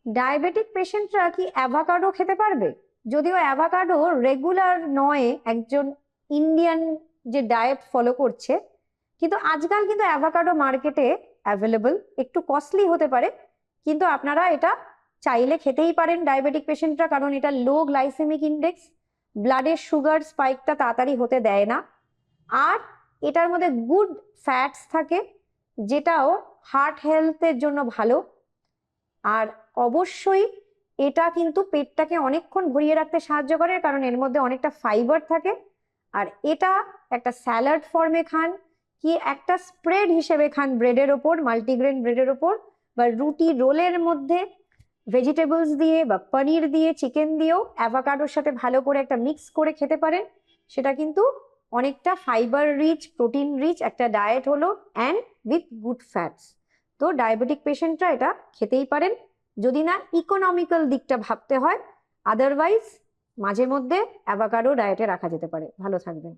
Diabetic পেশেন্টরা কি avocado খেতে পারবে? যদিও অ্যাভাকাডো রেগুলার নয় একজন ইন্ডিয়ান যে ডায়েট ফলো করছে, কিন্তু আজকাল কিন্তু অ্যাভাকাডো মার্কেটে অ্যাভেলেবল। একটু কস্টলি হতে পারে, কিন্তু আপনারা এটা চাইলে খেতেই পারেন ডায়াবেটিক পেশেন্টরা, কারণ এটা লো গ্লাইসেমিক ইন্ডেক্স, ব্লাডের সুগার স্পাইকটা তাড়াতাড়ি হতে দেয় না। আর এটার মধ্যে গুড ফ্যাটস থাকে, যেটাও হার্ট হেলথের জন্য ভালো। আর অবশ্যই এটা কিন্তু পেটটাকে অনেকক্ষণ ভরিয়ে রাখতে সাহায্য করে, কারণ এর মধ্যে অনেকটা ফাইবার থাকে। আর এটা একটা স্যালাড ফর্মে খান, কি একটা স্প্রেড হিসেবে খান ব্রেডের ওপর, মাল্টিগ্রেন ব্রেডের ওপর, বা রুটি রোলের মধ্যে ভেজিটেবলস দিয়ে বা পনির দিয়ে, চিকেন দিয়েও অ্যাভোকাডোর সাথে ভালো করে একটা মিক্স করে খেতে পারেন। সেটা কিন্তু অনেকটা ফাইবার রিচ, প্রোটিন রিচ একটা ডায়েট হলো, অ্যান্ড উইথ গুড ফ্যাটস। তো ডায়াবেটিক পেশেন্টরা এটা খেতেই পারেন, যদি না ইকোনমিক্যাল দিকটা ভাবতে হয়। আদারওয়াইজ মাঝে মধ্যে অ্যাভোকাডো ডায়েটে রাখা যেতে পারে। ভালো থাকবেন।